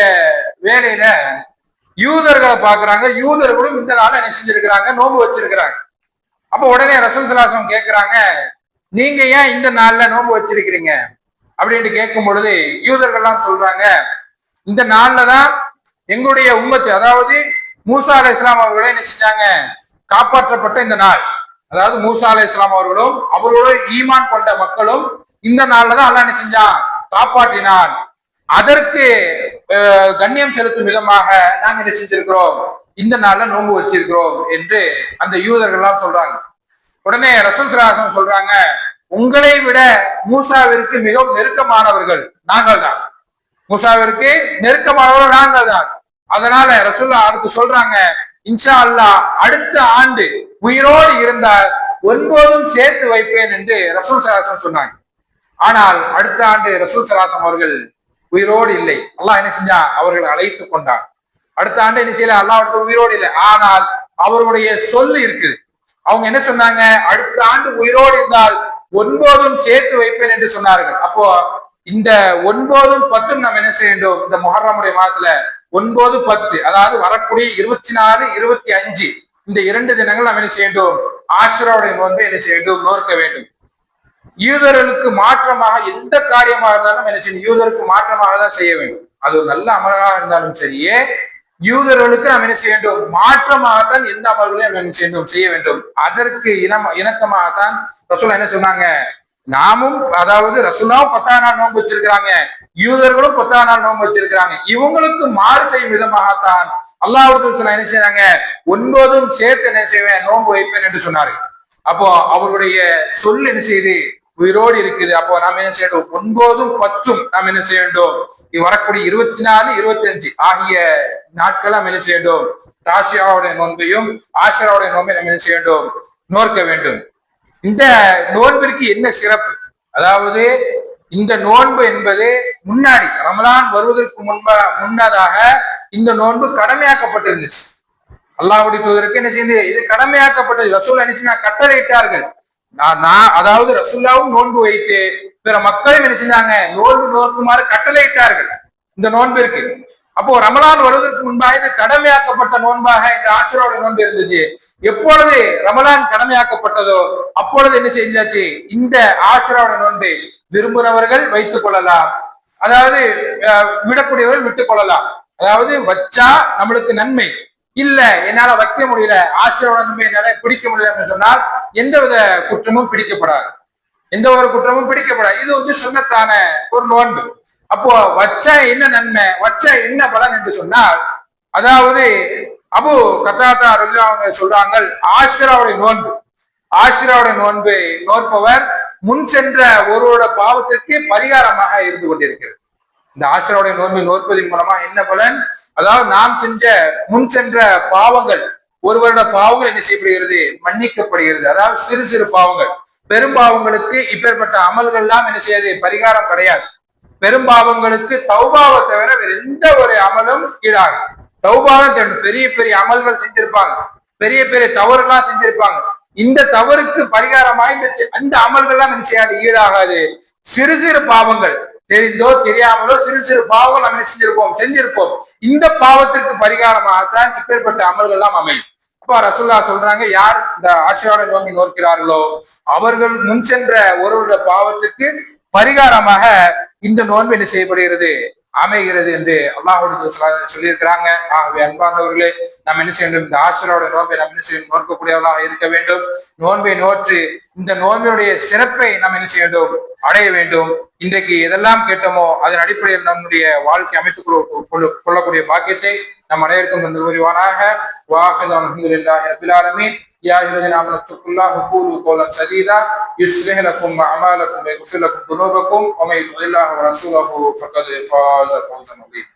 வேலையில யூதர்களை பாக்குறாங்க. யூதர்களும் இந்த நாள்ல என்ன செஞ்சிருக்கிறாங்க? நோன்பு வச்சிருக்கிறாங்க. அப்ப உடனே ரசூல் ஸல்லல்லாஹு அலைஹி வஸல்லம் கேட்கிறாங்க, நீங்க ஏன் இந்த நாள்ல நோன்பு வச்சிருக்கிறீங்க அப்படின்னு கேட்கும் பொழுது யூதர்கள்லாம் சொல்றாங்க, இந்த நாள்ல தான் எங்களுடைய உம்மத்து, அதாவது மூசா அலைஹிஸ்ஸலாம் அவர்களை என்ன செஞ்சாங்க? காப்பாற்றப்பட்ட இந்த நாள். அதாவது மூசா அலைஹிஸ்ஸலாம் அவர்களும் அவர்களோட ஈமான் கொண்ட மக்களும் இந்த நாள்ல தான் அல்லாஹ் என்ன செஞ்சான்? காப்பாற்றினான். அதற்கு கண்ணியம் செலுத்தும் விதமாக நாங்க என்ன செஞ்சிருக்கிறோம்? இந்த நாள்ல நோன்பு வச்சிருக்கிறோம் என்று அந்த யூதர்கள் எல்லாம் சொல்றாங்க. உடனே ரசூல் ஸல்லல்லாஹு அலைஹி வஸல்லம் சொல்றாங்க, உங்களை விட மூசாவிற்கு மிகவும் நெருக்கமானவர்கள் நாங்கள் தான். மூசாவிற்கு நெருக்கமானவர்கள் நாங்கள் தான். அதனால ரசூலுல்லாஹ் அடுத்து சொல்றாங்க, இன்ஷா அல்லாஹ் அடுத்த ஆண்டு உயிரோடு இருந்தால் 9 சேர்த்து வைப்பேன் என்று ரசூல் ஸல்லல்லாஹு அலைஹி வஸல்லம் சொன்னாங்க. ஆனால் அடுத்த ஆண்டு ரசூல் ஸல்லல்லாஹு அலைஹி வஸல்லம் அவர்கள் உயிரோடு இல்லை. அல்லாஹ் என்ன செஞ்சான்? அவர்கள் அழைத்து கொண்டான். அடுத்த ஆண்டு என்ன செய்யல? அல்லாஹ் உயிரோடு இல்லை. ஆனால் அவர்களுடைய சொல் இருக்குது. அவங்க என்ன சொன்னாங்க? அடுத்த ஆண்டு உயிரோடு இருந்தால் 9 சேர்த்து வைப்பேன் என்று சொன்னார்கள். அப்போ இந்த 9, 10 நம்ம என்ன செய்ய வேண்டும்? இந்த முஹர்ரமுடைய மாதத்துல 9, 10, அதாவது வரக்கூடிய 24, 25 இந்த 2 தினங்கள் நம்ம என்ன செய்ய வேண்டும்? ஆஷிராவுடைய நோன்பை என்ன செய்ய வேண்டும்? நோக்க வேண்டும். யூதர்களுக்கு மாற்றமாக எந்த காரியமாக இருந்தாலும் என்ன செய்யணும்? யூதருக்கு மாற்றமாக தான் செய்ய வேண்டும். அது ஒரு நல்ல அமலாக இருந்தாலும் சரியே, யூதர்களுக்கு நாம் என்ன செய்ய வேண்டும்? மாற்றமாகத்தான் எந்த அமல்களையும் நம்ம என்ன செய்ய வேண்டும்? செய்ய வேண்டும். அதற்கு இணக்கமாகத்தான் ரசூல் என்ன சொன்னாங்க? நாமும், அதாவது ரசூலாவும் 10ஆம் நாள் நோன்பு வச்சிருக்கிறாங்க, யூதர்களும் 10ஆம் நாள் நோன்பு வச்சிருக்கிறாங்க. இவங்களுக்கு மாறு செய்யும் விதமாகத்தான் அல்லாஹ் என்ன செய்யறாங்க? 9 சேர்த்து என்ன செய்வேன்? நோன்பு வைப்பேன் என்று சொன்னாரு. அப்போ அவருடைய சொல் என்ன செய்யுது? உயிரோடு இருக்குது. அப்போ நாம் என்ன செய்யணும்? 9, 10 நாம் என்ன செய்ய வேண்டும்? வரக்கூடிய 24, 25 ஆகிய நாட்கள் நாம் என்ன செய்ய வேண்டும்? ராஷியாவுடைய நோன்பையும் ஆஷிராவுடைய நோன்பை நம்ம என்ன செய்ய வேண்டும்? நோக்க வேண்டும். இந்த நோன்பிற்கு என்ன சிறப்பு? அதாவது இந்த நோன்பு என்பது முன்னாடி ரமலான் வருவதற்கு முன்னதாக இந்த நோன்பு கடமையாக்கப்பட்டிருந்துச்சு. அல்லாஹ்வுடைய தூதருக்கு என்ன செய்யுது? இது கடமையாக்கப்பட்டது. ரசூல் என்ன கட்டளையிட்டார்கள். அதாவது ரசூல்லாவும் நோன்பு வைத்து பிற மக்களும் என்ன செஞ்சாங்க? நோன்பு நோக்குமாறு கட்டளையிட்டார்கள் இந்த நோன்பிற்கு. அப்போ ரமலான் வருவதற்கு முன்பாக இது கடமையாக்கப்பட்ட நோன்பாக இந்த ஆஷிராவுடைய நோன்பு இருந்துச்சு. எப்பொழுது ரமலான் கடமையாக்கப்பட்டதோ அப்பொழுது என்ன செஞ்சாச்சு? இந்த ஆஷிராவுடைய நோன்பை விரும்புகிறவர்கள் வைத்துக் கொள்ளலாம், அதாவது விடக்கூடியவர்கள் விட்டுக் கொள்ளலாம். அதாவது வச்சா நம்மளுக்கு நன்மை, இல்ல என்னால வைக்க முடியல, ஆஷிராவுடைய நோன்பை என்னால பிடிக்க முடியல சொன்னால் எந்தவித குற்றமும் பிடிக்கப்படாது. எந்த ஒரு குற்றமும் பிடிக்கப்படாது. இது வந்து சுன்னத்தான ஒரு நோன்பு. அப்போ வச்சா என்ன நன்மை, வச்சா என்ன பலன் என்று சொன்னால், அதாவது அபு கத்தாதா அவங்க சொல்றாங்க, ஆஷிராவுடைய நோன்பு, ஆஷிராவுடைய நோன்பை நோற்பவர் முன் சென்ற ஒருவரோட பாவத்திற்கு பரிகாரமாக இருந்து கொண்டிருக்கிறது. இந்த ஆஷிராவுடைய நோன்பை நோற்பதன் மூலமா என்ன பலன்? அதாவது நாம் சென்ற முன் சென்ற பாவங்கள், ஒருவரோட பாவங்கள் என்ன செய்யப்படுகிறது? மன்னிக்கப்படுகிறது. அதாவது சிறு சிறு பாவங்கள். பெரும்பாவங்களுக்கு இப்பேற்பட்ட அமல்கள் எல்லாம் என்ன செய்யாது? பரிகாரம் கிடையாது. பெரும்பாவங்களுக்கு தௌபாவை தவிர வேற எந்த ஒரு அமலும் ஈடாகும். தௌபாதான் தேடும். பெரிய பெரிய அமல்கள் செஞ்சிருப்பாங்க, பெரிய பெரிய தவறுலாம் செஞ்சிருப்பாங்க. இந்த தவறுக்கு பரிகாரமாக அந்த அமல்கள் எல்லாம் என்ன செய்யாது? ஈடாகாது. சிறு சிறு பாவங்கள், தெரிந்தோ தெரியாமலோ சிறு சிறு பாவங்கள் நம்ம செஞ்சிருப்போம். இந்த பாவத்திற்கு பரிகாரமாகத்தான் இப்பேற்பட்ட அமல்கள் எல்லாம் அமையும். அப்ப ரசூலுல்லாஹ் சொல்றாங்க, யார் இந்த ஆஷிராவுடைய நோன்பை நோக்கிறார்களோ அவர்கள் முன் சென்ற ஒருவருடைய பாவத்துக்கு பரிகாரமாக இந்த நோன்பு என்ன செய்யப்படுகிறது, அமைகிறது என்று அல்லாஹ்வுடைய சொல்லியிருக்கிறாங்க. ஆகவே அன்பார்ந்தவர்களே, நம்ம என்ன செய்ய வேண்டும், இந்த ஆஷிராவுடைய நோன்பை நம்ம என்ன செய்ய நோக்கக்கூடியவர்களாக இருக்க வேண்டும். நோன்பை நோற்று இந்த நோன்பினுடைய சிறப்பை நாம் என்ன செய்ய வேண்டும், அடைய வேண்டும். இன்றைக்கு எதெல்லாம் கேட்டோமோ அதன் அடிப்படையில் நம்முடைய வாழ்க்கை அமைத்துக் கொள்ளக்கூடிய பாக்கியத்தை நம் அனைவருக்கும் தந்து புரிவானாக. வாஹிது அல்ஹம்துலில்லாஹி ரப்பில் ஆலமீன். يا أيها الذين آمنوا اتقوا الله وقولوا قولا سديدا يصلح لكم أعمالكم ويغفر لكم ذنوبكم ومن يطع الله ورسوله فقد فاز فوزا عظيما.